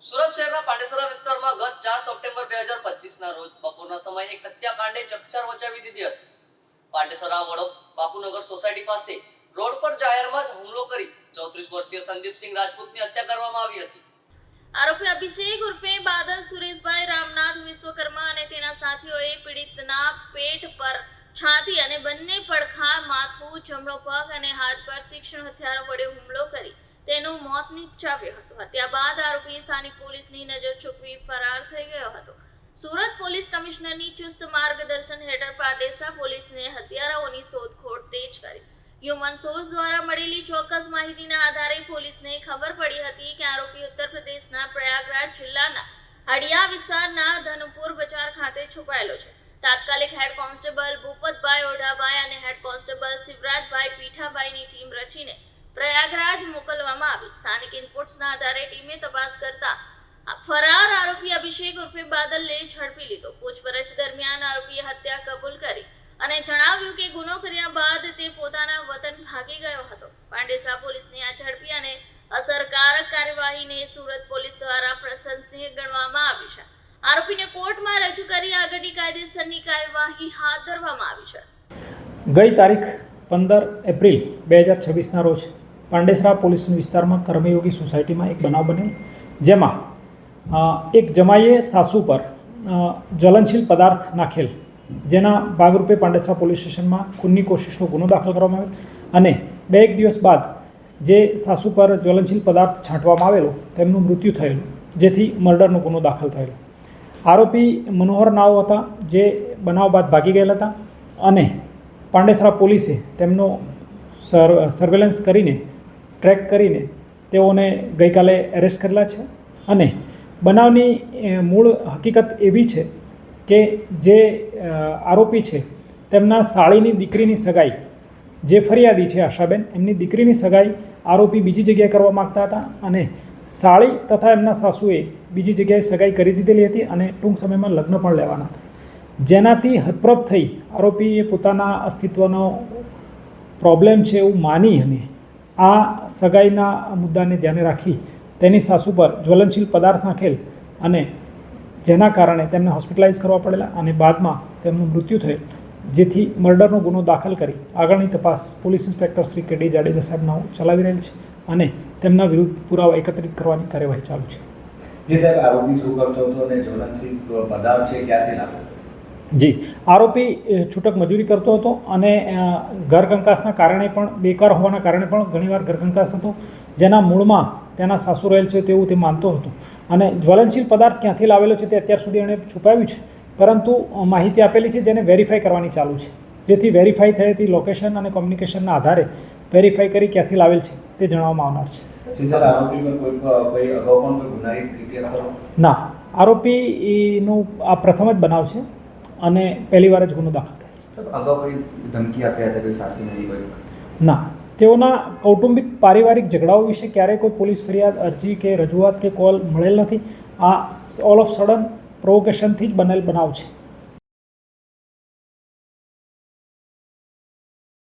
સુરત શહેરના પાંડેસરા વિસ્તારમાં ગત 4 સપ્ટેમ્બર 2025ના રોજ બપોરના સમયે એક હત્યાકાંડે ચકચાર મચાવી દીધી હતી. પાંડેસરા વડોદ બાપુનગર સોસાયટી પાસે રોડ પર જાહેરમાં જ હુમલો કરી 34 વર્ષીય સંદીપસિંહ રાજપૂતની હત્યા કરવામાં આવી હતી. આરોપી અભિષેક ઉર્ફે બાદલ સુરેશભાઈ રામનાથ વિશ્વકર્મા અને તેના સાથીઓએ પીડિતના પેટ પર, છાતી અને બંને પડખા, માથું, જમણો પગ અને હાથ પર તીક્ષ્ણ હથિયારો વડે હુમલો કરી તેનું મોત નિપજાવ્યું હતું. હત્યા બાદ આરોપી સ્થાનિક પોલીસની નજર ચૂકવી ફરાર થઈ ગયો હતો. સુરત પોલીસ કમિશનરની ચુસ્ત માર્ગદર્શન હેઠળ પાંડેસરા પોલીસને હત્યારાઓની શોધખોળ તેજ કરી. હ્યુમન સોર્સ દ્વારા મળેલી ચોક્કસ માહિતીના આધારે પોલીસને ખબર પડી હતી કે આરોપી ઉત્તર પ્રદેશના પ્રયાગરાજ જિલ્લાના હડિયા વિસ્તારના ધનપુર બજાર ખાતે છુપાયેલો છે. તાત્કાલિક હેડ કોન્સ્ટેબલ ભૂપતભાઈ ઓઢાભાઈ અને head constable Shivrajbhai પીઠાભાઈની team રચીને Prayagraj મોકલવામાં આવી. સ્થાનિક ઇનપુટ્સના આધારે ટીમે તપાસ કરતા ફરાર આરોપી અભિષેક ઉર્ફે બાદલને ઝડપી લીધો. પૂછપરછ દરમિયાન આરોપીએ હત્યા કબૂલ કરી અને જણાવ્યું કે ગુનો કર્યા બાદ તે પોતાના વતન ભાગી ગયો હતો. પાંડેસરા પોલીસની આ ઝડપી અને અસરકારક કાર્યવાહીને સુરત પોલીસ દ્વારા પ્રશંસનીય ગણવામાં આવી છે. આરોપીને કોર્ટમાં રજૂ કરી આગળની કાયદેસરની કાર્યવાહી હાથ ધરવામાં આવી છે. ગઈ તારીખ 15 એપ્રિલ 2026ના રોજ પાંડેસરા પોલીસ વિસ્તારમાં કર્મયોગી સોસાયટીમાં એક બનાવ બનેલ, જેમાં એક જમાઈએ સાસુ પર જ્વલનશીલ પદાર્થ નાખેલ, જેના ભાગરૂપે પાંડેસરા પોલીસ સ્ટેશનમાં ખૂનની કોશિશનો ગુનો દાખલ કરવામાં આવેલ અને 2-1 દિવસ બાદ જે સાસુ પર જ્વલનશીલ પદાર્થ છાંટવામાં આવેલો તેમનું મૃત્યુ થયેલું, જેથી મર્ડરનો ગુનો દાખલ થયેલો. આરોપી મનોહર નાઓ હતા, જે બનાવ બાદ ભાગી ગયેલા હતા અને પાંડેસરા પોલીસે તેમનો સર્વેલન્સ કરીને ટ્રેક કરીને તેઓને ગઈકાલે એરેસ્ટ કરેલા છે. અને બનાવની મૂળ હકીકત એવી છે કે જે આરોપી છે તેમના સાળીની દીકરીની સગાઈ, જે ફરિયાદી છે આશાબેન, એમની દીકરીની સગાઈ આરોપી બીજી જગ્યાએ કરવા માગતા હતા અને સાળી તથા એમના સાસુએ બીજી જગ્યાએ સગાઈ કરી દીધેલી હતી અને ટૂંક સમયમાં લગ્ન પણ લેવાના હતા. જેનાથી હતપ્રભ થઈ આરોપીએ પોતાના અસ્તિત્વનો પ્રોબ્લેમ છે એવું માની અને આ સગાઈના મુદ્દાને ધ્યાને રાખી તેની સાસુ પર જ્વલનશીલ પદાર્થ નાખેલ અને જેના કારણે તેમને હોસ્પિટલાઇઝ કરવા પડેલા અને બાદમાં તેમનું મૃત્યુ થયેલ, જેથી મર્ડરનો ગુનો દાખલ કરી આગળની તપાસ પોલીસ ઇન્સ્પેક્ટર શ્રી કે ડી જાડેજા સાહેબના ચલાવી રહેલ છે અને તેમના વિરુદ્ધ પુરાવા એકત્રિત કરવાની કાર્યવાહી ચાલુ છે. આરોપી શું કરતો હતો અને જ્વલનશીલ પદાર્થ છે ક્યાંથી લાવ્યો? જી, આરોપી છૂટક મજૂરી કરતો હતો અને ઘર કંકાસના કારણે પણ, બેકાર હોવાના કારણે પણ ઘણીવાર ઘર કંકાસ હતો, જેના મૂળમાં તેના સાસુ રહેલ છે તેવું તે માનતો હતો. અને જ્વલનશીલ પદાર્થ ક્યાંથી લાવેલો છે તે અત્યાર સુધી એણે છુપાવ્યું છે, પરંતુ માહિતી આપેલી છે જેને વેરીફાઈ કરવાની ચાલુ છે, જેથી વેરીફાઈ થયેલી લોકેશન અને કોમ્યુનિકેશનના આધારે વેરીફાઈ કરી ક્યાંથી લાવેલ છે તે જણાવવામાં આવનાર છે. ના, આરોપીનું આ પ્રથમ જ બનાવ છે અને પહેલી વાર જ ગુનો દાખલ થયો. અગાઉ કોઈ ધમકી આપ્યા હતા કોઈ સાસી ના, તેઓના કૌટુંબિક પારિવારિક ઝઘડાઓ વિશે ક્યારેય કોઈ પોલીસ ફરિયાદ, અરજી કે રજૂઆત કે કોલ મળેલ નથી. આ ઓલ ઓફ સડન પ્રોવોકેશનથી જ બનેલ બનાવ છે.